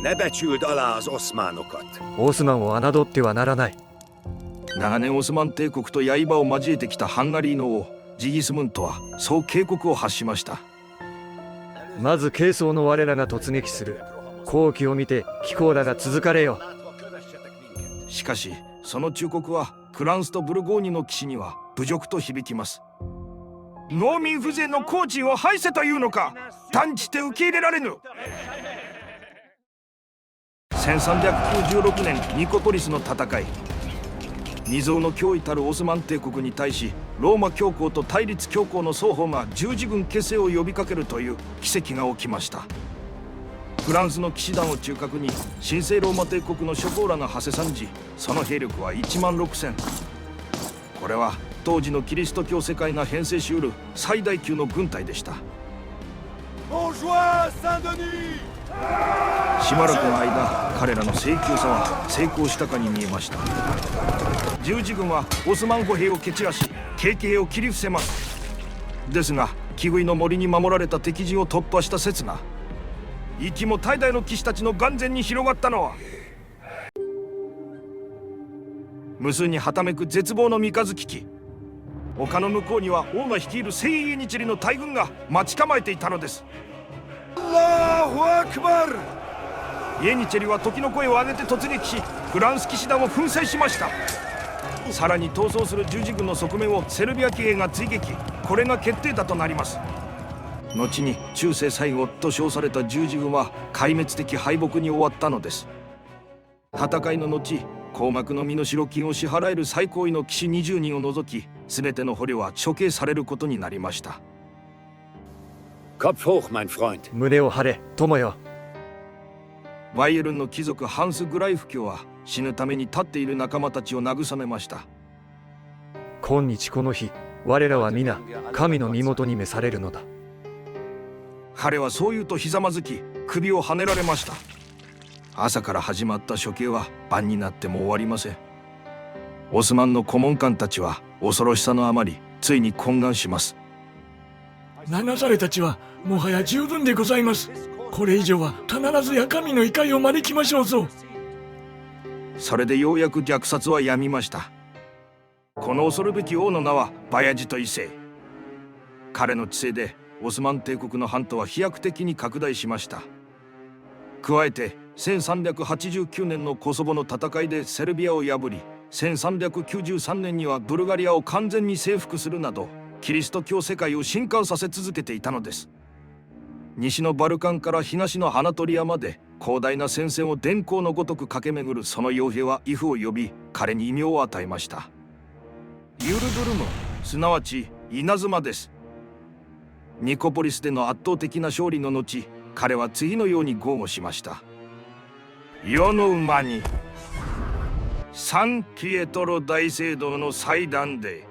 Ne becsüld alá az oszmánokat. オスマンを侮ってはならない。長年オスマン帝国と刃を交えてきたハンガリーの王ジギスムントはそう警告を発しました。まず軽装の我らが突撃する。好機を見て貴公らが続かれよ。しかしその忠告はフランスとブルゴーニュの騎士には侮辱と響きます。農民風情の工賃を廃せというのか。断じて受け入れられぬ。1396年ニコポリスの戦い、未曾有の脅威たるオスマン帝国に対しローマ教皇と対立教皇の双方が十字軍結成を呼びかけるという奇跡が起きました。フランスの騎士団を中核に神聖ローマ帝国の諸侯らが馳せ参じ、その兵力は1万6,000。これは当時のキリスト教世界が編成しうる最大級の軍隊でした。しばらくの間彼らの盛況さは成功したかに見えました。十字軍はオスマン歩兵を蹴散らし軽々を切り伏せます。ですが木杭の森に守られた敵陣を突破した刹那、息も怠惰の騎士たちの眼前に広がったのは、無数にはためく絶望の三日月。丘の向こうには王が率いる聖イエニチェリの大軍が待ち構えていたのです。イエニチェリは時の声を上げて突撃しフランス騎士団を粉砕しました。さらに逃走する十字軍の側面をセルビア騎兵が追撃。これが決定打となります。後に中世最後と称された十字軍は壊滅的敗北に終わったのです。戦いの後、高額の身代金を支払える最高位の騎士20人を除き、全ての捕虜は処刑されることになりました。Kopf hoch, mein Freund. 胸を張れ、友よ。バイエルンの貴族ハンス・グライフ卿は死ぬために立っている仲間たちを慰めました。今日この日、我らは皆神の身元に召されるのだ。彼はそう言うとひざまずき首をはねられました。朝から始まった処刑は晩になっても終わりません。オスマンの顧問官たちは恐ろしさのあまりついに懇願します。流されたちはもはや十分でございます。これ以上は必ずや神の怒りを招きましょうぞ。それでようやく虐殺はやみました。この恐るべき王の名はバヤジト一世。彼の治世でオスマン帝国の版図は飛躍的に拡大しました。加えて1389年のコソボの戦いでセルビアを破り、1393年にはブルガリアを完全に征服するなどキリスト教世界を震撼させ続けていたのです。西のバルカンから東のハナトリアまで広大な戦線を電光のごとく駆け巡るその傭兵はイフを呼び、彼に異名を与えました。ユルドルム、すなわち稲妻です。ニコポリスでの圧倒的な勝利の後、彼は次のように豪語しました。世の馬にサンピエトロ大聖堂の祭壇で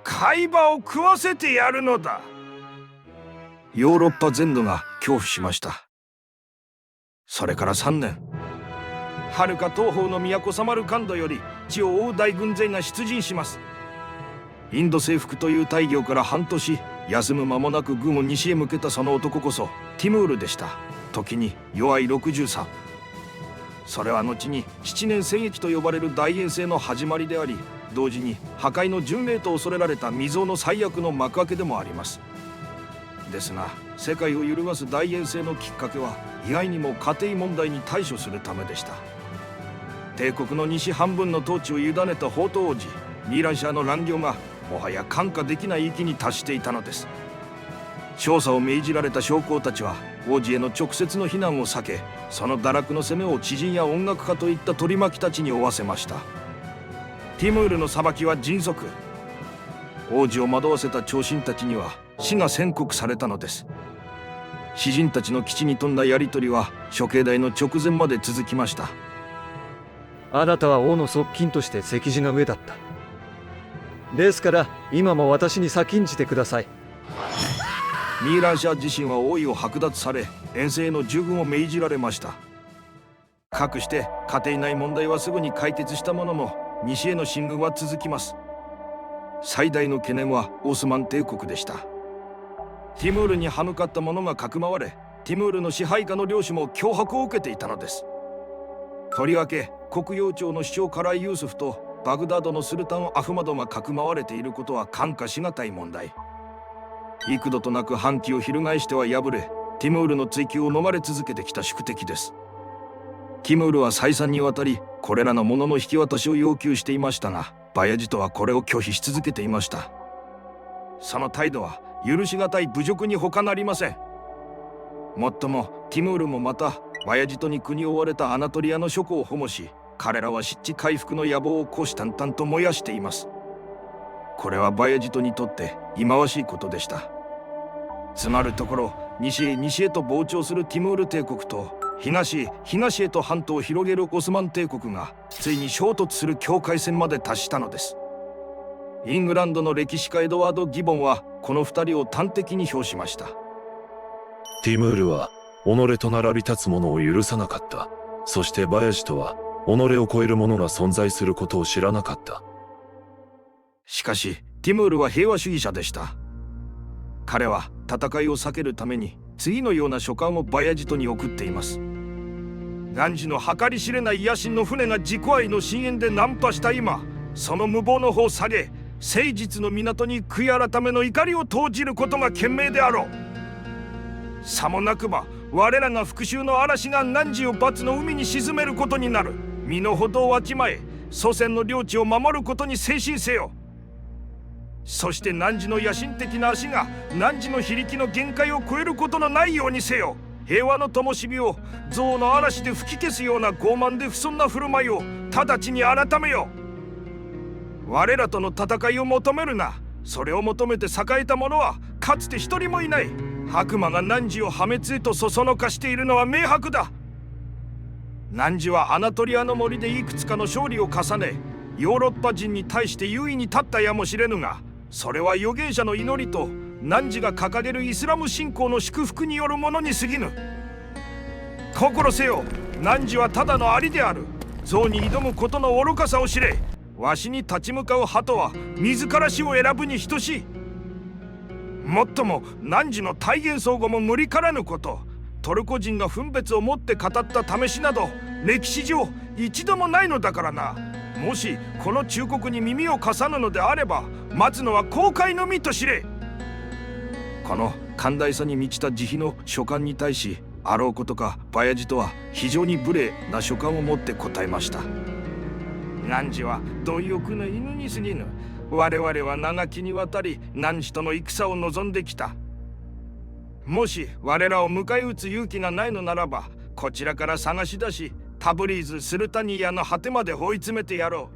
海馬を食わせてやるのだ。ヨーロッパ全土が恐怖しました。それから3年、はるか東方の都サマルカンドより地を追う大軍勢が出陣します。インド征服という大業から半年、休む間もなく軍を西へ向けたその男こそティムールでした。時に弱い63。それは後に7年戦役と呼ばれる大遠征の始まりであり、同時に破壊の巡礼と恐れられた未曾有の最悪の幕開けでもあります。ですが世界を揺るがす大遠征のきっかけは意外にも家庭問題に対処するためでした。帝国の西半分の統治を委ねた法と王子ミーランシャーの乱行がもはや看過できない域に達していたのです。調査を命じられた将校たちは王子への直接の非難を避け、その堕落の責めを知人や音楽家といった取り巻きたちに負わせました。ティムールの裁きは迅速。王子を惑わせた長身たちには死が宣告されたのです。詩人たちの基地に富んだやり取りは処刑台の直前まで続きました。あなたは王の側近として席次が上だった。ですから今も私に先んじてください。ミーランシャー自身は王位を剥奪され、遠征への従軍を命じられました。かくして家庭内問題はすぐに解決したものの、西への進軍は続きます。最大の懸念はオスマン帝国でした。ティムールに歯向かった者がかくまわれ、ティムールの支配下の領主も脅迫を受けていたのです。とりわけ国王朝の首長カライ・ユースフとバグダードのスルタン・アフマドがかくまわれていることは看過しがたい問題。幾度となく反旗を翻しては敗れ、ティムールの追及を飲まれ続けてきた宿敵です。ティムールは再三にわたりこれらのものの引き渡しを要求していましたが、バヤジトはこれを拒否し続けていました。その態度は許しがたい侮辱に他なりません。もっともティムールもまたバヤジトに国を追われたアナトリアの諸侯を保護し、彼らは失地回復の野望を虎視眈々と燃やしています。これはバヤジトにとって忌まわしいことでした。つまるところ、西へと膨張するティムール帝国と東へと半島を広げるオスマン帝国がついに衝突する境界線まで達したのです。イングランドの歴史家エドワード・ギボンはこの2人を端的に評しました。ティムールは己と並び立つ者を許さなかった。そしてバヤジトは己を超える者が存在することを知らなかった。しかしティムールは平和主義者でした。彼は戦いを避けるために次のような書簡をバヤジトに送っています。汝の計り知れない野心の船が自己愛の深淵で難破した今、その無謀の方を下げ、誠実の港に悔い改めの怒りを投じることが賢明であろう。さもなくば我らが復讐の嵐が汝を罰の海に沈めることになる。身の程をわきまえ、祖先の領地を守ることに誠心せよ。そして汝の野心的な足が汝の非力の限界を超えることのないようにせよ。平和の灯火を憎悪の嵐で吹き消すような傲慢で不遜な振る舞いを直ちに改めよ。我らとの戦いを求めるな。それを求めて栄えた者はかつて一人もいない。悪魔が汝を破滅へとそそのかしているのは明白だ。汝はアナトリアの森でいくつかの勝利を重ね、ヨーロッパ人に対して優位に立ったやもしれぬが、それは預言者の祈りと汝が掲げるイスラム信仰の祝福によるものに過ぎぬ。心せよ、汝はただのアリである。象に挑むことの愚かさを知れ。わしに立ち向かう鳩は自ら死を選ぶに等しい。もっとも汝の体現相互も無理からぬこと、トルコ人が分別をもって語った試しなど歴史上一度もないのだからな。もしこの忠告に耳を貸さぬのであれば、待つのは後悔のみと知れ。この寛大さに満ちた慈悲の書簡に対し、あろうことかバヤジトは非常に無礼な書簡を持って答えました。汝は貪欲な犬に過ぎぬ。我々は長きにわたり汝との戦を望んできた。もし我らを迎え撃つ勇気がないのならば、こちらから探し出し、タブリーズ・スルタニアの果てまで追い詰めてやろ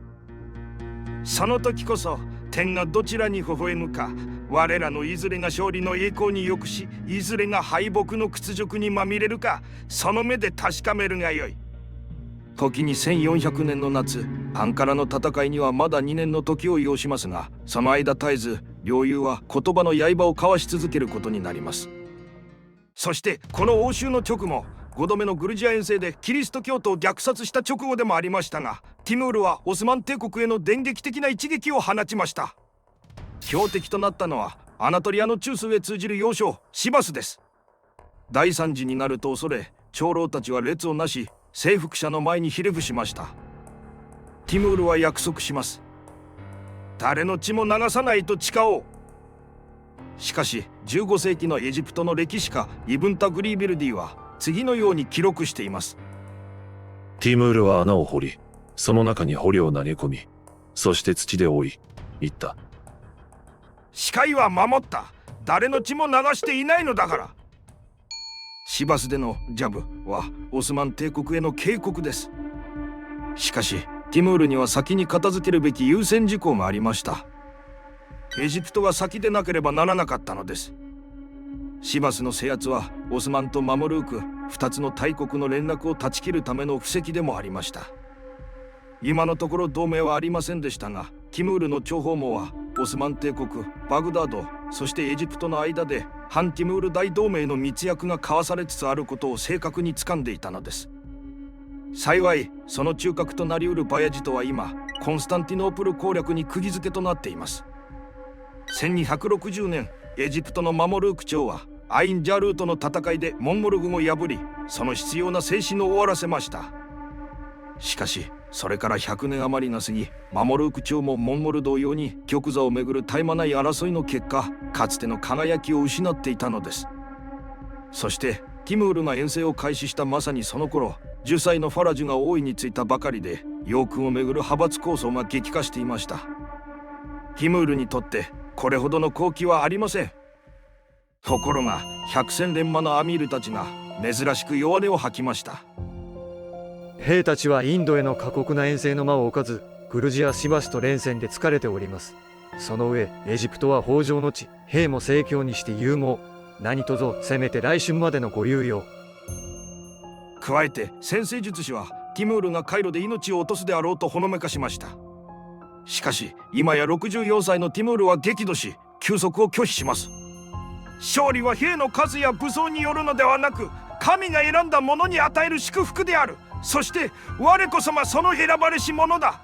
う。その時こそ天がどちらに微笑むか、我らのいずれが勝利の栄光によくし、いずれが敗北の屈辱にまみれるか、その目で確かめるがよい。時に1400年の夏、アンカラの戦いにはまだ2年の時を要しますが、その間絶えず両雄は言葉の刃を交わし続けることになります。そしてこの応酬の直後、5度目のグルジア遠征でキリスト教徒を虐殺した直後でもありましたが、ティムールはオスマン帝国への電撃的な一撃を放ちました。標的となったのはアナトリアの中枢へ通じる要衝シバスです。大惨事になると恐れ、長老たちは列をなし、征服者の前にひれ伏しました。ティムールは約束します。誰の血も流さないと誓おう。しかし15世紀のエジプトの歴史家イブン・タグリービルディは次のように記録しています。ティムールは穴を掘り、その中に捕虜を投げ込み、そして土で覆い、言った。誓いは守った。誰の血も流していないのだから。シバスでのジャブはオスマン帝国への警告です。しかしティムールには先に片付けるべき優先事項がありました。エジプトが先でなければならなかったのです。シバスの制圧はオスマンとマモルーク2つの大国の連絡を断ち切るための布石でもありました。今のところ同盟はありませんでしたが、ティムールの諜報網はオスマン帝国、バグダード、そしてエジプトの間で反ティムール大同盟の密約が交わされつつあることを正確に掴んでいたのです。幸いその中核となりうるバヤジトは今コンスタンティノープル攻略に釘付けとなっています。1260年、エジプトのマモルーク朝はアイン・ジャルーとの戦いでモンゴル軍を破り、その必要な精神を終わらせました。しかしそれから100年余りが過ぎ、マモルーク朝もモンゴル同様に玉座をめぐる絶え間ない争いの結果、かつての輝きを失っていたのです。そしてティムールが遠征を開始したまさにその頃、10歳のファラジュが王位についたばかりで、ヨークンをめぐる派閥抗争が激化していました。ティムールにとってこれほどの好機はありません。ところが百戦錬磨のアミールたちが珍しく弱音を吐きました。兵たちはインドへの過酷な遠征の間を置かず、グルジアしばしと連戦で疲れております。その上エジプトは豊穣の地、兵も盛況にして勇猛。何とぞせめて来春までのご猶予。加えて先生術師はティムールがカイロで命を落とすであろうとほのめかしました。しかし今や64歳のティムールは激怒し、休息を拒否します。勝利は兵の数や武装によるのではなく、神が選んだ者に与える祝福である。そして我こそがその選ばれし者だ。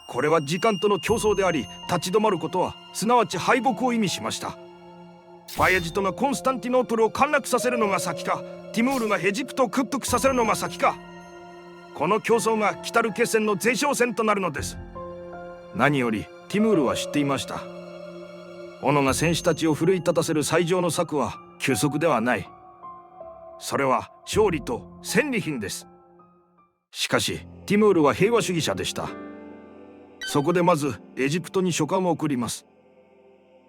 これは時間との競争であり、立ち止まることはすなわち敗北を意味しました。バヤジトがコンスタンティノープルを陥落させるのが先か、ティムールがエジプトを屈服させるのが先か。この競争が来たる決戦の前哨戦となるのです。何よりティムールは知っていました。斧が戦士たちを奮い立たせる最上の策は休息ではない。それは勝利と戦利品です。しかしティムールは平和主義者でした。そこでまずエジプトに書簡を送ります。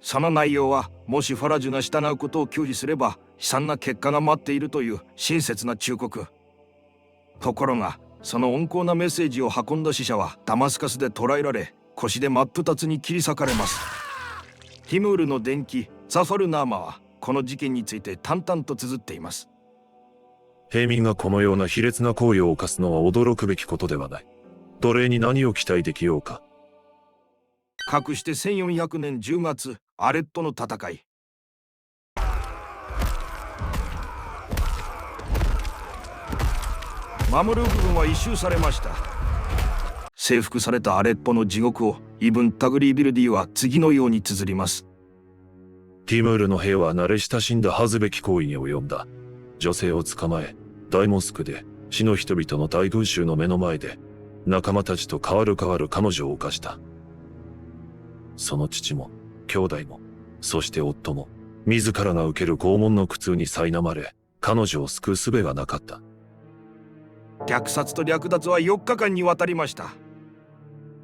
その内容は、もしファラジュが従うことを拒否すれば悲惨な結果が待っているという親切な忠告。ところがその温厚なメッセージを運んだ使者はダマスカスで捕らえられ、腰で真っ二つに切り裂かれます。ティムールの伝記ザファルナーマはこの事件について淡々と綴っています。平民がこのような卑劣な行為を犯すのは驚くべきことではない。奴隷に何を期待できようか。かくして1400年10月、アレットの戦い。マムルーク軍は一蹴されました。征服されたアレッポの地獄をイブン・タグリービルディは次のように綴ります。ティムールの兵は慣れ親しんだ恥ずべき行為に及んだ。女性を捕まえ、大モスクで死の人々の大群衆の目の前で仲間たちと代わる彼女を犯した。その父も兄弟も、そして夫も自らが受ける拷問の苦痛に苛まれ、彼女を救う術がなかった。虐殺と略奪は4日間にわたりました。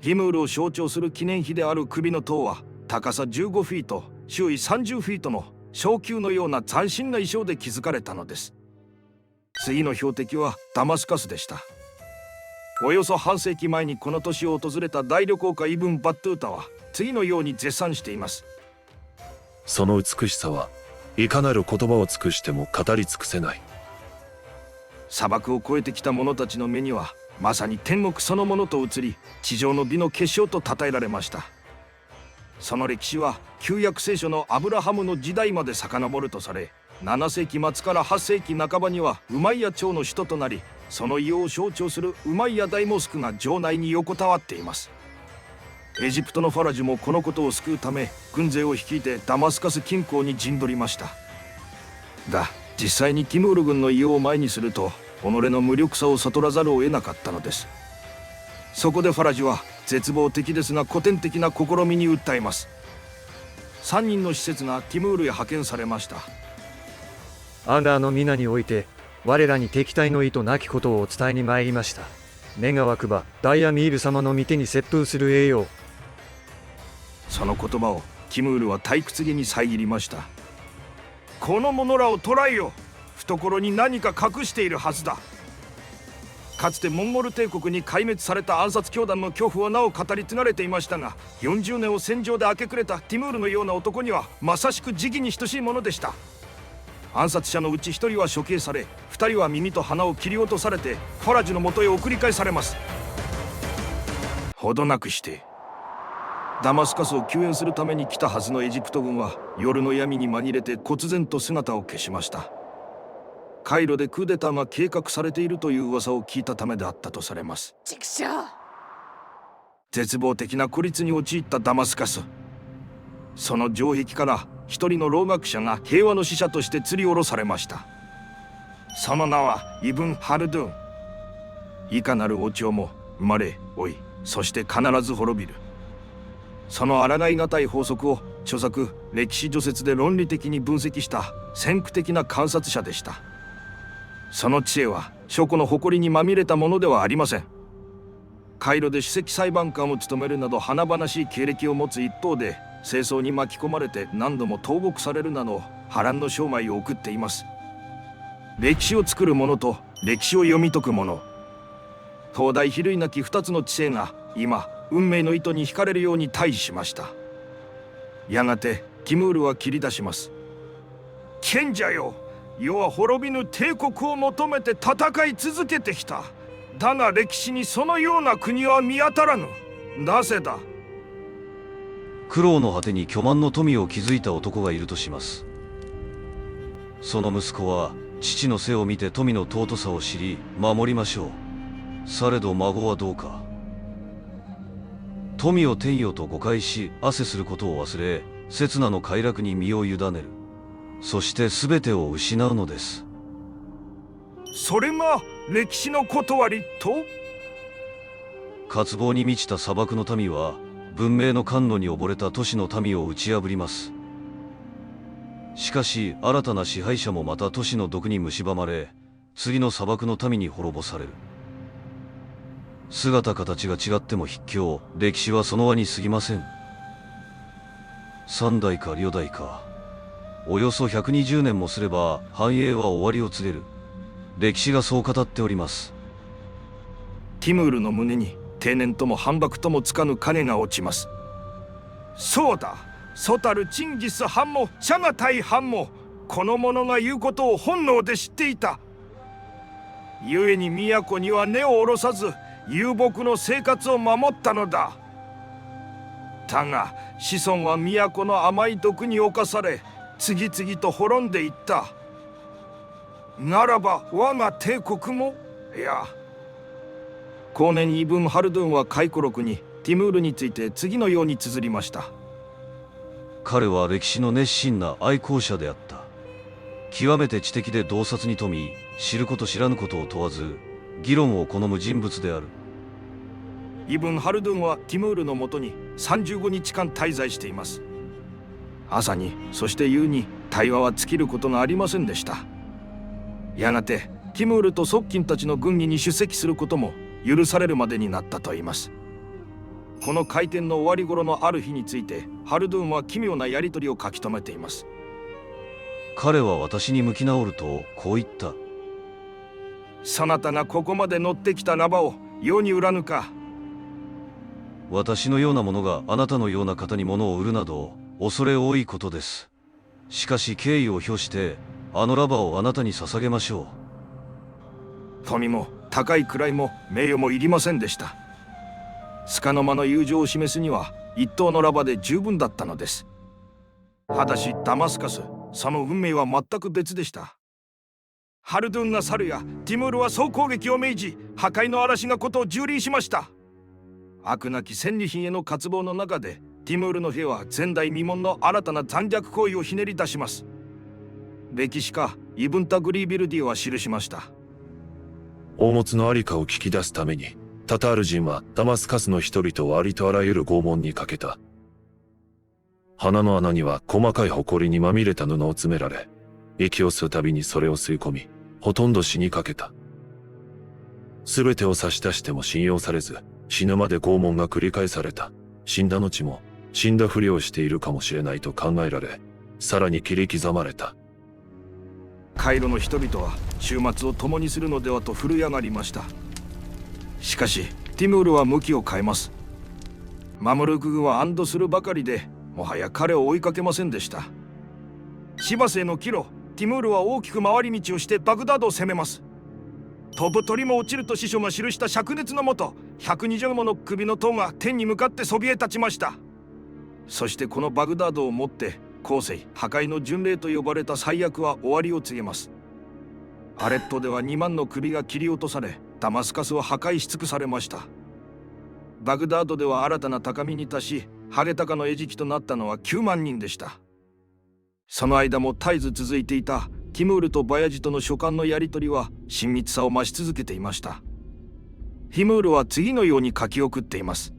ティムールを象徴する記念碑である首の塔は高さ15フィート、周囲30フィートの小宮のような斬新な衣装で築かれたのです。次の標的はダマスカスでした。およそ半世紀前にこの都市を訪れた大旅行家イブン・バットゥータは次のように絶賛しています。その美しさはいかなる言葉を尽くしても語り尽くせない。砂漠を越えてきた者たちの目にはまさに天国そのものと映り、地上の美の結晶と称えられました。その歴史は旧約聖書のアブラハムの時代まで遡るとされ、7世紀末から8世紀半ばにはウマイヤ朝の首都となり、その異様を象徴するウマイヤ大モスクが城内に横たわっています。エジプトのファラジュもこのことを救うため軍勢を率いてダマスカス近郊に陣取りました。実際にティムール軍の異様を前にすると己の無力さを悟らざるを得なかったのです。そこでファラジュは絶望的ですが古典的な試みに訴えます。3人の使節がティムールへ派遣されました。アンダーの皆において我らに敵対の意図なきことをお伝えに参りました。願わくばダイアミール様の御手に接風する栄誉。その言葉をティムールは退屈げに遮りました。この者らを捕らえよ。懐に何か隠しているはずだ。かつてモンゴル帝国に壊滅された暗殺教団の恐怖はなお語り継がれていましたが、40年を戦場で明け暮れたティムールのような男にはまさしく時期に等しいものでした。暗殺者のうち1人は処刑され、2人は耳と鼻を切り落とされてファラジュのもとへ送り返されます。ほどなくしてダマスカスを救援するために来たはずのエジプト軍は夜の闇に紛れて忽然と姿を消しました。カイロでクーデターが計画されているという噂を聞いたためであったとされます。絶望的な孤立に陥ったダマスカス。その城壁から一人の老学者が平和の使者として吊り下ろされました。その名はイブン・ハルドゥン。いかなる王朝も生まれ老い、そして必ず滅びる。その抗いがたい法則を著作「歴史序説」で論理的に分析した先駆的な観察者でした。その知恵は諸古の誇りにまみれたものではありません。カイロで首席裁判官を務めるなど華々しい経歴を持つ一方で、戦争に巻き込まれて何度も投獄されるなど波乱の生涯を送っています。歴史を作る者と歴史を読み解く者、東大比類なき2つの知性が今運命の糸に惹かれるように対峙しました。やがてティムールは切り出します。賢者よ、世は滅びぬ帝国を求めて戦い続けてきた。だが歴史にそのような国は見当たらぬ。なぜだ。苦労の果てに巨万の富を築いた男がいるとします。その息子は父の背を見て富の尊さを知り守りましょう。されど孫はどうか。富を天よと誤解し汗することを忘れ、刹那の快楽に身を委ねる。そして全てを失うのです。それが歴史の断りと。渇望に満ちた砂漠の民は文明の甘露に溺れた都市の民を打ち破ります。しかし新たな支配者もまた都市の毒に蝕まれ、次の砂漠の民に滅ぼされる。姿形が違っても筆境、歴史はその輪に過ぎません。三代か両代か、およそ120年もすれば繁栄は終わりを告げる。歴史がそう語っております。ティムールの胸に定年とも反駁ともつかぬ影が落ちます。そうだ、ソタルチンギス・ハンもチャガタイ・ハンもこの者が言うことを本能で知っていた。故に都には根を下ろさず遊牧の生活を守ったのだ。だが子孫は都の甘い毒に侵され次々と滅んでいった。ならば我が帝国も、いや。後年イブン・ハルドゥンは回顧録にティムールについて次のように綴りました。彼は歴史の熱心な愛好者であった。極めて知的で洞察に富み、知ること知らぬことを問わず議論を好む人物である。イブン・ハルドゥンはティムールのもとに35日間滞在しています。朝にそして夕に対話は尽きることがありませんでした。やがてティムールと側近たちの軍議に出席することも許されるまでになったと言います。この回転の終わり頃のある日についてハルドゥンは奇妙なやり取りを書き留めています。彼は私に向き直るとこう言った。そなたがここまで乗ってきたラバを世に売らぬか。私のような者があなたのような方に物を売るなど恐れ多いことです。しかし敬意を表してあのラバをあなたに捧げましょう。富も高い位も名誉もいりませんでした。束の間の友情を示すには一等のラバで十分だったのです。ただしダマスカス、その運命は全く別でした。ハルドゥンが去るやティムールは総攻撃を命じ、破壊の嵐がことを蹂躙しました。悪なき戦利品への渇望の中でティムールの兵は前代未聞の新たな残虐行為をひねり出します。歴史家イブン・タグリービルディは記しました。宝物のありかを聞き出すためにタタール人はダマスカスの人々をありとあらゆる拷問にかけた。鼻の穴には細かい埃にまみれた布を詰められ、息を吸うたびにそれを吸い込み、ほとんど死にかけた。すべてを差し出しても信用されず、死ぬまで拷問が繰り返された。死んだ後も死んだふりをしているかもしれないと考えられ、さらに切り刻まれた。カイロの人々は終末を共にするのではと震え上がりました。しかしティムールは向きを変えます。マムルク軍は安堵するばかりで、もはや彼を追いかけませんでした。シバスへの帰路、ティムールは大きく回り道をしてバグダードを攻めます。飛ぶ鳥も落ちると師匠が記した灼熱のもと、120もの首の塔が天に向かってそびえ立ちました。そしてこのバグダードをもって後世破壊の巡礼と呼ばれた最悪は終わりを告げます。アレッポでは2万の首が切り落とされ、ダマスカスは破壊し尽くされました。バグダードでは新たな高みに達し、ハゲタカの餌食となったのは9万人でした。その間も絶えず続いていたティムールとバヤジとの書簡のやり取りは親密さを増し続けていました。ティムールは次のように書き送っています。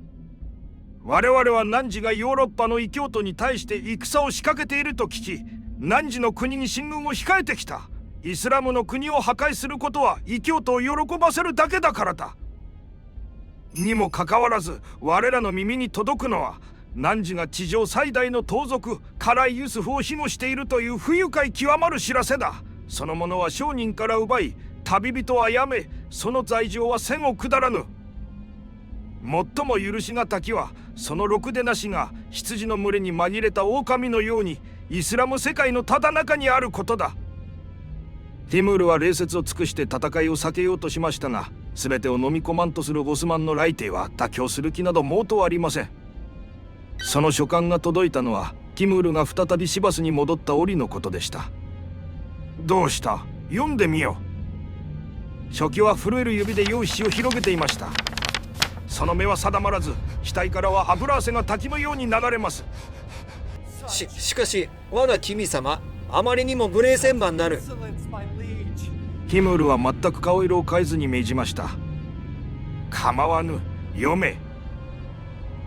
我々は汝がヨーロッパの異教徒に対して戦を仕掛けていると聞き、汝の国に進軍を控えてきた。イスラムの国を破壊することは異教徒を喜ばせるだけだからだ。にもかかわらず我らの耳に届くのは、汝が地上最大の盗賊カライ・ユスフを庇護しているという不愉快極まる知らせだ。その者は商人から奪い、旅人はやめ、その罪状は千を下らぬ。最も許しがたきは、そのろくでなしが羊の群れに紛れた狼のようにイスラム世界のただ中にあることだ。ティムールは礼節を尽くして戦いを避けようとしましたが、全てを飲み込まんとするオスマンの来帝は妥協する気など毛頭ありません。その書簡が届いたのはティムールが再びシバスに戻った折のことでした。どうした？読んでみよう。書記は震える指で用紙を広げていました。その目は定まらず、額からは油汗が滝のように流れます。しかし我が君様、あまりにも無礼千万なる。ティムールは全く顔色を変えずに命じました。構わぬ、読め。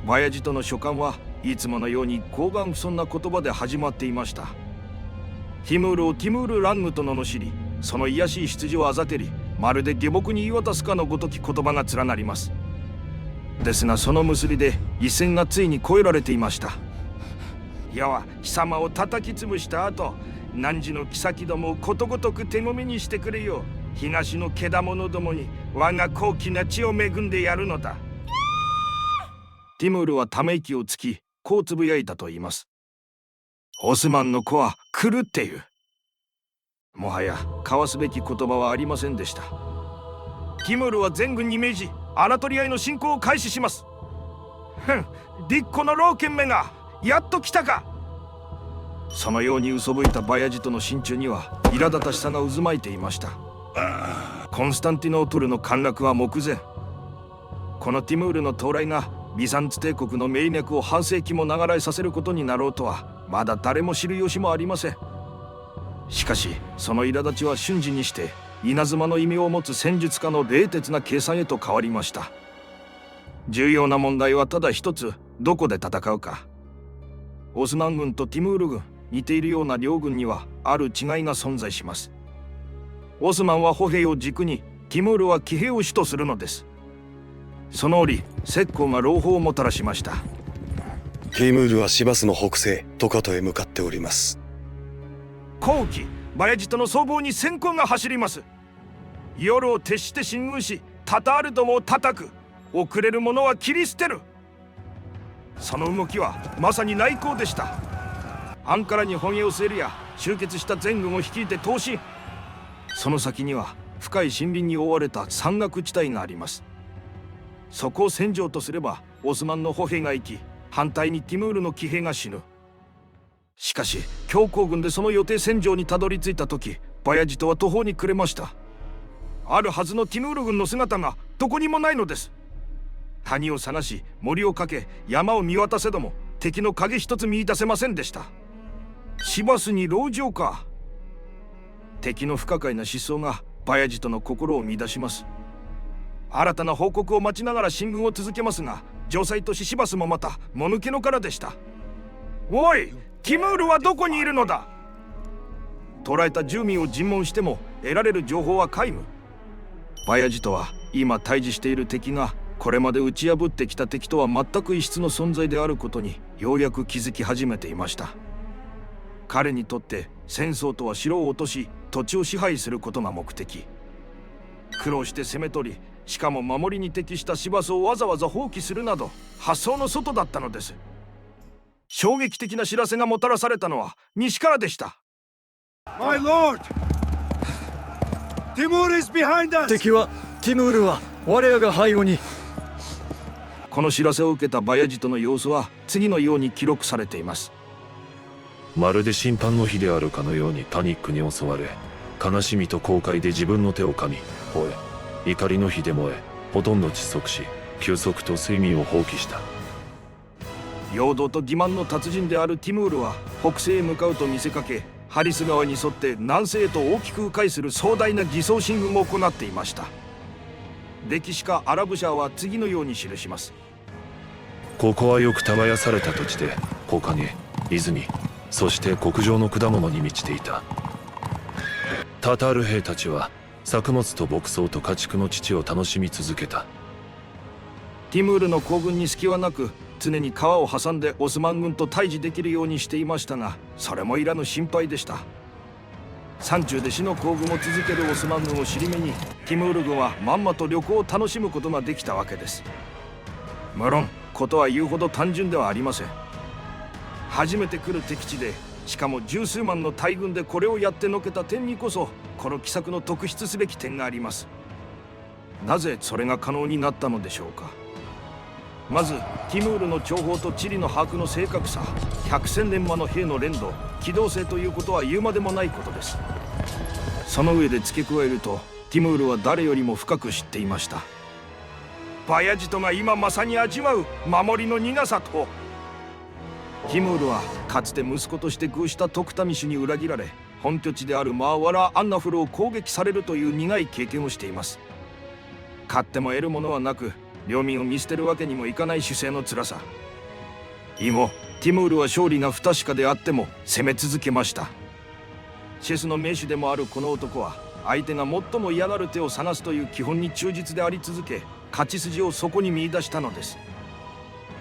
バヤジとの書簡はいつものように高顔不遜な言葉で始まっていました。ティムールをティムール・ラングと罵り、その卑しい出自をあざてり、まるで下僕に言い渡すかのごとき言葉が連なります。ですがその結びで一線がついに越えられていました。矢は貴様を叩き潰した後、汝の妃どもをことごとく手ごめにしてくれよ。東のけだものどもに我が高貴な血を恵んでやるのだ。ティムールはため息をつき、こうつぶやいたと言います。オスマンの子は狂っている。もはや交わすべき言葉はありませんでした。ティムールは全軍に命じ、アナトリアへの侵攻を開始します。立子の老犬めがやっと来たか。そのように嘘吹いたバヤジとの心中には苛立たしさが渦巻いていました。コンスタンティノープルの陥落は目前。このティムールの到来がビザンツ帝国の命脈を半世紀も長らえさせることになろうとはまだ誰も知る由もありません。しかしその苛立ちは瞬時にして稲妻の意味を持つ戦術家の冷徹な計算へと変わりました。重要な問題はただ一つ、どこで戦うか。オスマン軍とティムール軍、似ているような両軍にはある違いが存在します。オスマンは歩兵を軸に、ティムールは騎兵を主とするのです。その折、石膏が朗報をもたらしました。ティムールはシバスの北西トカトへ向かっております。後期バヤジとの僧帽に閃光が走ります。夜を徹して進軍し、タタールどもを叩く。遅れる者は切り捨てる。その動きはまさに内向でした。アンカラに本営を据えるや、集結した全軍を率いて東進。その先には深い森林に覆われた山岳地帯があります。そこを戦場とすればオスマンの歩兵が生き、反対にティムールの騎兵が死ぬ。しかし強行軍でその予定戦場にたどり着いた時、バヤジトは途方に暮れました。あるはずのティムール軍の姿がどこにもないのです。谷を探し、森を駆け、山を見渡せども敵の影一つ見出せませんでした。シバスに籠城か。敵の不可解な失踪がバヤジトの心を乱します。新たな報告を待ちながら進軍を続けますが、城塞都市シバスもまたもぬけの殻でした。おい、ティムールはどこにいるのだ。捕らえた住民を尋問しても得られる情報は皆無。バヤジトは今対峙している敵がこれまで打ち破ってきた敵とは全く異質の存在であることにようやく気づき始めていました。彼にとって戦争とは城を落とし土地を支配することが目的。苦労して攻め取り、しかも守りに適したシバスをわざわざ放棄するなど発想の外だったのです。衝撃的な知らせがもたらされたのは西からでした。My lord! ティムール is behind us! 敵はティムールは我らが背後に。この知らせを受けたバヤジトの様子は次のように記録されています。まるで審判の日であるかのようにパニックに襲われ、悲しみと後悔で自分の手を噛み吠え、怒りの火で燃え、ほとんど窒息し、休息と睡眠を放棄した。陽動と欺瞞の達人であるティムールは北西へ向かうと見せかけ、ハリス川に沿って南西へと大きく迂回する壮大な偽装進軍を行っていました。歴史家アラブシャーは次のように記します。ここはよく耕された土地で、木陰、泉、そして極上の果物に満ちていた。タタール兵たちは作物と牧草と家畜の乳を楽しみ続けた。ティムールの行軍に隙はなく、常に川を挟んでオスマン軍と対峙できるようにしていましたが、それもいらぬ心配でした。山中で死の行軍を続けるオスマン軍を尻目に、ティムール軍はまんまと旅行を楽しむことができたわけです。無論ことは言うほど単純ではありません。初めて来る敵地で、しかも十数万の大軍でこれをやってのけた点にこそ、この奇策の特筆すべき点があります。なぜそれが可能になったのでしょうか。まずティムールの情報と地理の把握の正確さ、百戦錬磨の兵の連動、機動性ということは言うまでもないことです。その上で付け加えると、ティムールは誰よりも深く知っていました。バヤジトが今まさに味わう守りの苦さと。ティムールはかつて息子として遇したトクタミシュに裏切られ、本拠地であるマーワラ・アンナフルを攻撃されるという苦い経験をしています。勝っても得るものはなく、領民を見捨てるわけにもいかない主勢の辛さ。以後ティムールは勝利が不確かであっても攻め続けました。チェスの名手でもあるこの男は、相手が最も嫌がる手を探すという基本に忠実であり続け、勝ち筋をそこに見出したのです。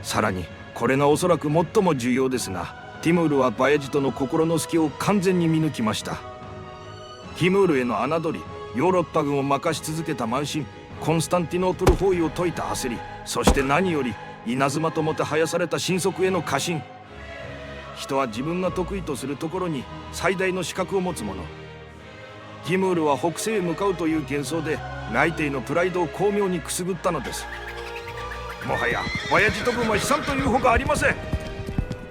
さらにこれがおそらく最も重要ですが、ティムールはバヤジトの心の隙を完全に見抜きました。ティムールへの侮り、ヨーロッパ軍を任し続けた慢心、コンスタンティノープル包囲を解いた焦り、そして何より稲妻ともてはやされた神速への過信。人は自分が得意とするところに最大の資格を持つ者。ティムールは北西へ向かうという幻想で内廷のプライドを巧妙にくすぐったのです。もはやバヤジト軍は悲惨というほかありません。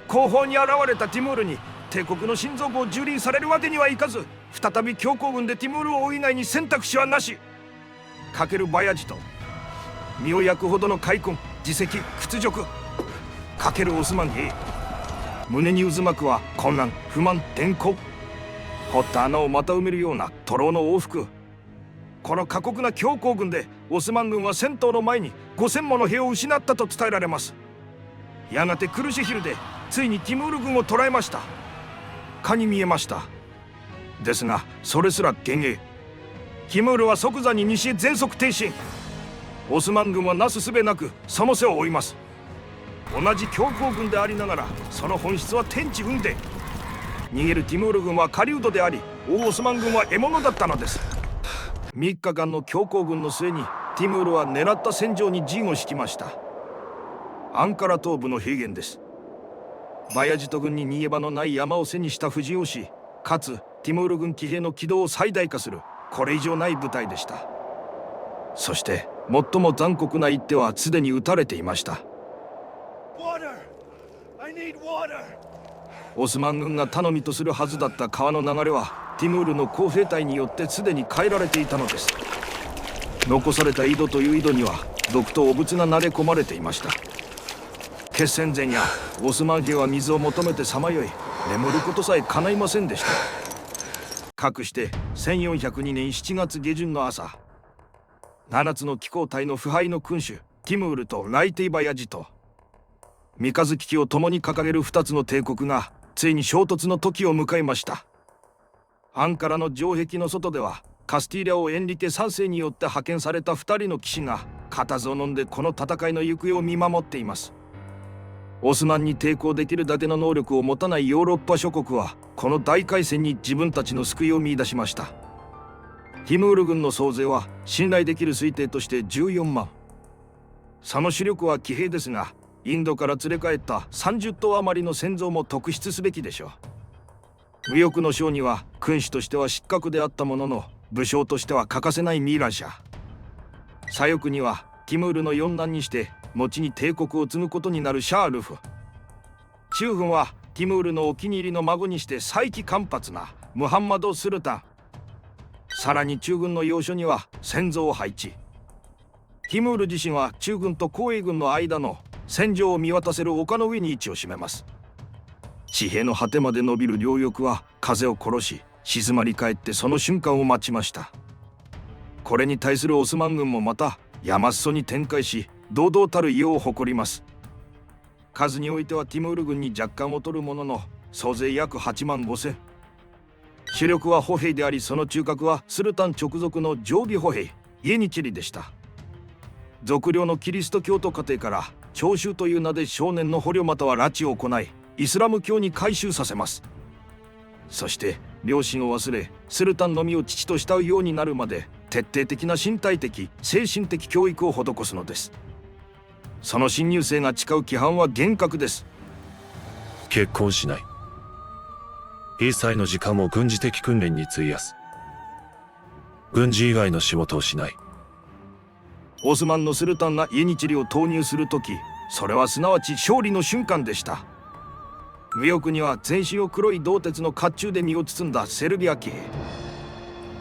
後方に現れたティムールに帝国の心臓部を蹂躙されるわけにはいかず、再び強行軍でティムールを追う以外に選択肢はなし。かけるバヤジト、身を焼くほどの開墾、自責、屈辱。かけるオスマン兵、胸に渦巻くは混乱、不満、転校。掘った穴をまた埋めるような徒労の往復。この過酷な強行軍でオスマン軍は戦闘の前に5000もの兵を失ったと伝えられます。やがてクルシェヒルでついにティムール軍を捕らえました。かに見えました。ですがそれすら幻影。ティムールは即座に西へ全速挺進。オスマン軍はなすすべなくその背を追います。同じ強行軍でありながら、その本質は天地雲泥。逃げるティムール軍は狩人であり、大オスマン軍は獲物だったのです。3日間の強行軍の末にティムールは狙った戦場に陣を敷きました。アンカラ東部の平原です。バヤジト軍に逃げ場のない山を背にした藤尾氏、かつティムール軍騎兵の機動を最大化するこれ以上ない部隊でした。そして最も残酷な一手はすでに撃たれていました。オスマン軍が頼みとするはずだった川の流れはティムールの工兵隊によってすでに変えられていたのです。残された井戸という井戸には毒と汚物が慣れ込まれていました。決戦前夜、オスマン兵は水を求めてさまよい、眠ることさえ叶いませんでした。かくして1402年7月下旬の朝、7つの機構隊の腐敗の君主ティムールとライテイバヤジト、三日月旗を共に掲げる2つの帝国がついに衝突の時を迎えました。アンカラの城壁の外ではカスティーリャ王エンリケ3世によって派遣された2人の騎士が固唾を飲んでこの戦いの行方を見守っています。オスマンに抵抗できるだけの能力を持たないヨーロッパ諸国はこの大海戦に自分たちの救いを見出しました。ティムール軍の総勢は信頼できる推定として14万。その主力は騎兵ですが、インドから連れ帰った30頭余りの先祖も特筆すべきでしょう。右翼の将には君主としては失格であったものの、武将としては欠かせないミーランシャ。左翼にはティムールの四男にして後に帝国を継ぐことになるシャールフ。中軍はティムールのお気に入りの孫にして再起間髪なムハンマド・スルタン。さらに中軍の要所には先祖を配置。ティムール自身は中軍と後衛軍の間の戦場を見渡せる丘の上に位置を占めます。地平の果てまで伸びる両翼は風を殺し、静まり返ってその瞬間を待ちました。これに対するオスマン軍もまた山裾に展開し、堂々たる威容を誇ります。数においてはティムール軍に若干劣るものの、総勢約8万5千。主力は歩兵であり、その中核はスルタン直属の常備歩兵イエニチェリでした。属領のキリスト教徒家庭から徴収という名で少年の捕虜または拉致を行い、イスラム教に改宗させます。そして良心を忘れ、スルタンのみを父と慕うようになるまで徹底的な身体的精神的教育を施すのです。その新入生が誓う規範は厳格です。結婚しない。一切の時間も軍事的訓練に費やす。軍事以外の仕事をしない。オスマンのスルタンがイエニチェリを投入するとき、それはすなわち勝利の瞬間でした。右翼には全身を黒い銅鉄の甲冑で身を包んだセルビア騎兵、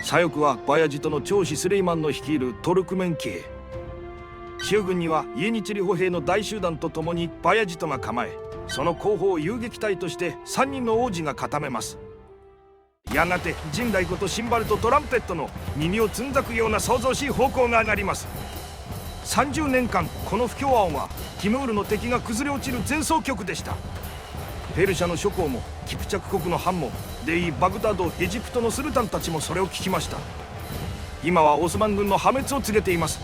左翼はバヤジトの長子スレイマンの率いるトルクメン騎兵、中軍にはイエニチェリ歩兵の大集団とともにバヤジトが構え、その後方を遊撃隊として3人の王子が固めます。やがて陣太鼓とシンバルとトランペットの耳をつんざくような騒々しい方向が上がります。30年間この不協和音はティムールの敵が崩れ落ちる前奏曲でした。ペルシャの諸侯もキプチャク国のハンもデイ・バグダド、エジプトのスルタンたちもそれを聞きました。今はオスマン軍の破滅を告げています。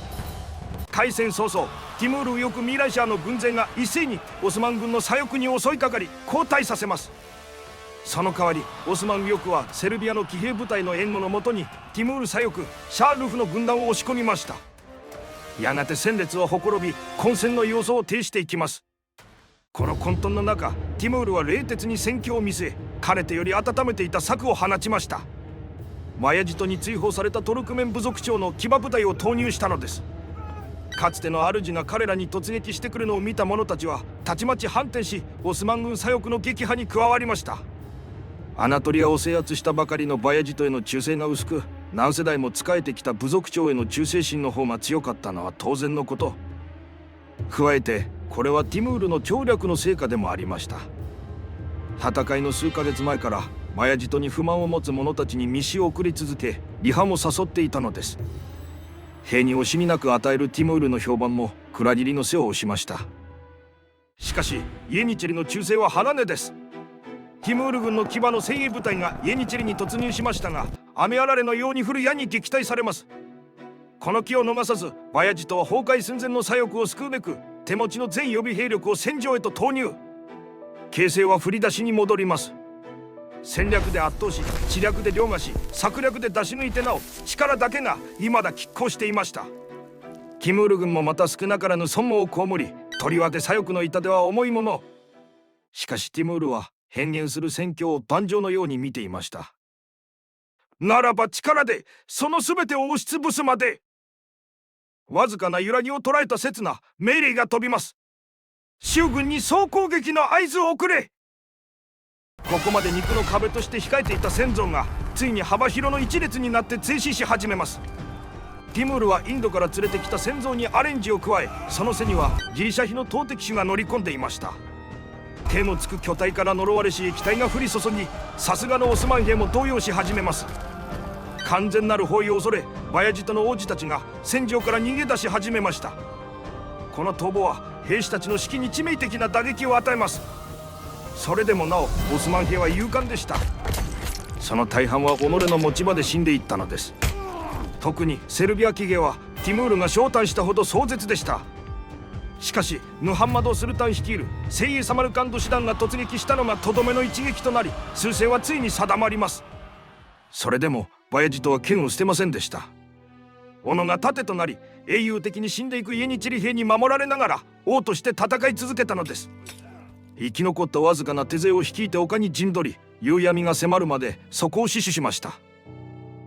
開戦早々、ティムール右翼ミーライシャーの軍勢が一斉にオスマン軍の左翼に襲いかかり後退させます。その代わりオスマン右翼はセルビアの騎兵部隊の援護のもとにティムール左翼シャールフの軍団を押し込みました。やがて戦列はほころび、混戦の様相を呈していきます。この混沌の中、ティムールは冷徹に戦況を見据え、かねてより温めていた策を放ちました。マヤジトに追放されたトルクメン部族長の騎馬部隊を投入したのです。かつての主が彼らに突撃してくるのを見た者たちはたちまち反転し、オスマン軍左翼の撃破に加わりました。アナトリアを制圧したばかりのバヤジトへの忠誠が薄く、何世代も仕えてきた部族長への忠誠心の方が強かったのは当然のこと。加えてこれはティムールの調略の成果でもありました。戦いの数ヶ月前からマヤジトに不満を持つ者たちに密使を送り続け、離反を誘っていたのです。兵に惜しみなく与えるティムールの評判も蔵切りの背を押しました。しかしイエニチェリの忠誠は離れです。ティムール軍の騎馬の精鋭部隊がイエニチェリに突入しましたが、雨あられのように降る矢に撃退されます。この機を逃さず、バヤジトは崩壊寸前の左翼を救うべく手持ちの全予備兵力を戦場へと投入。形勢は振り出しに戻ります。戦略で圧倒し、知略で凌駕し、策略で出し抜いてなお力だけが未だ拮抗していました。ティムール軍もまた少なからぬ損耗を被り、とりわけ左翼の痛手は重いもの。しかしティムールは変幻する戦況を盤上のように見ていました。ならば力でその全てを押しつぶすまで。わずかな揺らぎを捉えた刹那、命令が飛びます。衆軍に総攻撃の合図を送れ。ここまで肉の壁として控えていた戦争がついに幅広の一列になって静止し始めます。ティムールはインドから連れてきた戦争にアレンジを加え、その背にはギリシャ飛の投擲手が乗り込んでいました。手のつく巨体から呪われし液体が降り注ぎ、さすがのオスマン兵も動揺し始めます。完全なる包囲を恐れ、バヤジトの王子たちが戦場から逃げ出し始めました。この逃亡は兵士たちの士気に致命的な打撃を与えます。それでもなおオスマン兵は勇敢でした。その大半は己の持ち場で死んでいったのです。特にセルビア騎兵はティムールが召喚したほど壮絶でした。しかしムハンマド・スルタン率いる精鋭サマルカンド師団が突撃したのがとどめの一撃となり、趨勢はついに定まります。それでもバヤジトは剣を捨てませんでした。斧が盾となり、英雄的に死んでいくイエニチェリ兵に守られながら王として戦い続けたのです。生き残ったわずかな手勢を率いて丘に陣取り、夕闇が迫るまでそこを死守しました。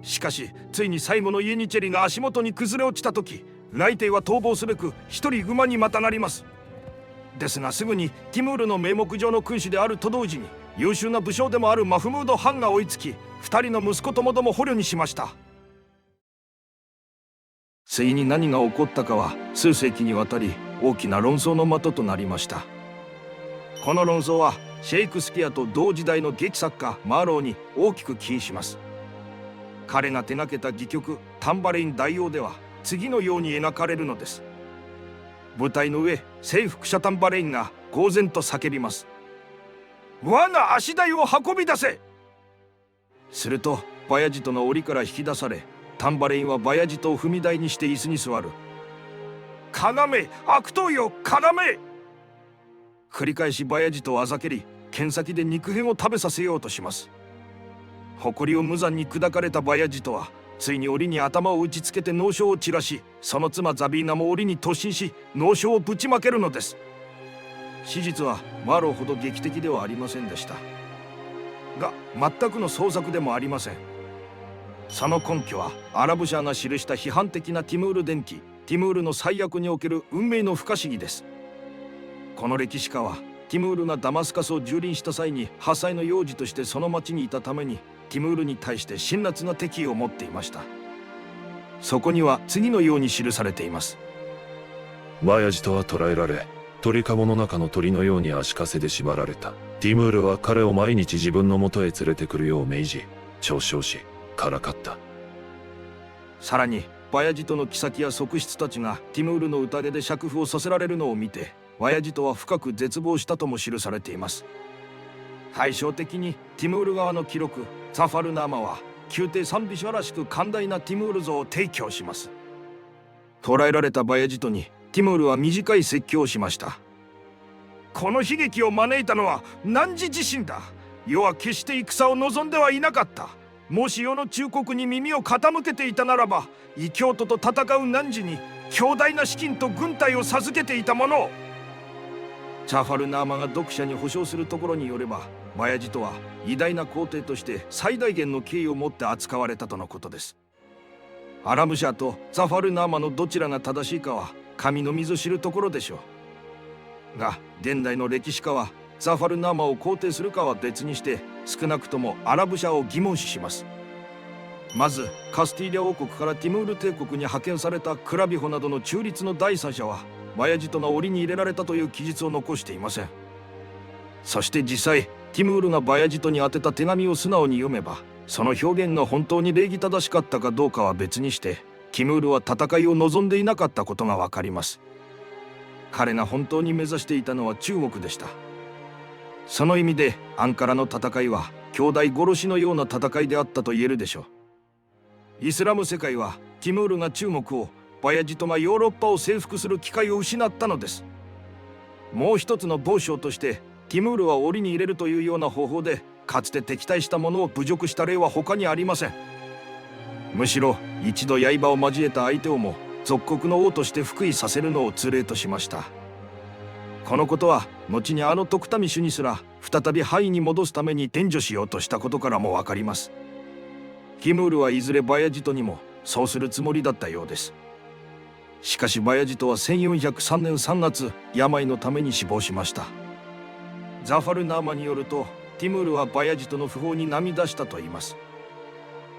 しかしついに最後のイエニチェリが足元に崩れ落ちた時、雷帝は逃亡すべく一人馬にまたなります。ですがすぐにティムールの名目上の君主であると同時に優秀な武将でもあるマフムード・ハンが追いつき、2人の息子ともども捕虜にしました。ついに何が起こったかは数世紀にわたり大きな論争の的となりました。この論争はシェイクスピアと同時代の劇作家マーローに大きく起因します。彼が手がけた戯曲「タンバレイン大王」では次のように描かれるのです。舞台の上、征服者タンバレインが呆然と叫びます。我が足台を運び出せ。するとバヤジトの檻から引き出され、タンバレインはバヤジトを踏み台にして椅子に座る。要、悪党よ、要。繰り返しバヤジトをあざけり、剣先で肉片を食べさせようとします。誇りを無残に砕かれたバヤジトはついに檻に頭を打ちつけて脳症を散らし、その妻ザビーナも檻に突進し脳症をぶちまけるのです。史実はマロほど劇的ではありませんでしたが、全くの創作でもありません。その根拠はアラブシャーが記した批判的なティムール伝記、ティムールの最悪における運命の不可思議です。この歴史家はティムールがダマスカスを蹂躙した際に8歳の幼児としてその町にいたために、ティムールに対して辛辣な敵意を持っていました。そこには次のように記されています。バヤジトは捕らえられ、鳥かごの中の鳥のように足かせで縛られた。ティムールは彼を毎日自分のもとへ連れてくるよう命じ、嘲笑しからかった。さらにバヤジトの妃や側室たちがティムールの宴で釈放させられるのを見て、バヤジトは深く絶望したとも記されています。対照的にティムール側の記録ザファルナーマは宮廷賛美書らしく寛大なティムール像を提供します。捕らえられたバヤジトにティムールは短い説教をしました。この悲劇を招いたのは汝自身だ。世は決して戦を望んではいなかった。もし世の忠告に耳を傾けていたならば、異教徒と戦う汝に強大な資金と軍隊を授けていたものを。ザファルナーマが読者に保証するところによれば、バヤジトは偉大な皇帝として最大限の敬意を持って扱われたとのことです。アラムシャーとザファルナーマのどちらが正しいかは神のみぞ知るところでしょう。が現代の歴史家はザファルナーマを肯定するかは別にして、少なくともアラブシャーを疑問視します。まずカスティーリャ王国からティムール帝国に派遣されたクラビホなどの中立の第三者はバヤジトが檻に入れられたという記述を残していません。そして実際ティムールがバヤジトに宛てた手紙を素直に読めば、その表現が本当に礼儀正しかったかどうかは別にして、ティムールは戦いを望んでいなかったことがわかります。彼が本当に目指していたのは中国でした。その意味でアンカラの戦いは兄弟殺しのような戦いであったと言えるでしょう。イスラム世界はティムールが中国を、バヤジトがヨーロッパを征服する機会を失ったのです。もう一つの傍証として、ティムールは檻に入れるというような方法でかつて敵対した者を侮辱した例は他にありません。むしろ一度刃を交えた相手をも属国の王として服役させるのを通例としました。このことは後にあの徳民主にすら再び範囲に戻すために伝授しようとしたことからもわかります。ティムールはいずれバヤジトにもそうするつもりだったようです。しかしバヤジトは1403年3月病のために死亡しました。ザファルナーマによると、ティムールはバヤジトの訃報に涙したといいます。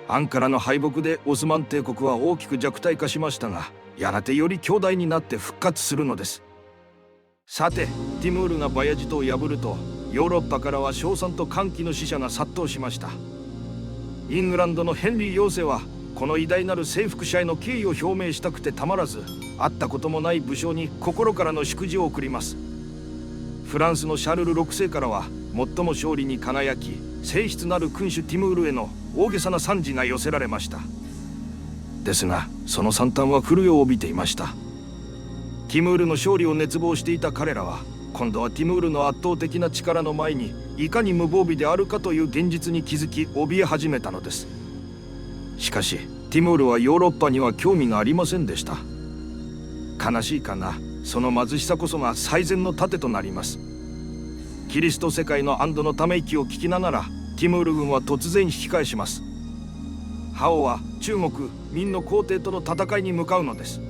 アンカラの敗北でオスマン帝国は大きく弱体化しましたが、やがてより強大になって復活するのです。さてティムールがバヤジトを破ると、ヨーロッパからは称賛と歓喜の使者が殺到しました。イングランドのヘンリー4世はこの偉大なる征服者への敬意を表明したくてたまらず、会ったこともない武将に心からの祝辞を送ります。フランスのシャルル6世からは最も勝利に輝き静筆なる君主ティムールへの大げさな賛辞が寄せられました。ですがその惨憺は古いを帯びていました。ティムールの勝利を熱望していた彼らは、今度はティムールの圧倒的な力の前にいかに無防備であるかという現実に気づき怯え始めたのです。しかしティムールはヨーロッパには興味がありませんでした。悲しいかな、その貧しさこそが最善の盾となります。キリスト世界の安堵のため息を聞きながらティムール軍は突然引き返します。ハオは中国明の皇帝との戦いに向かうのです。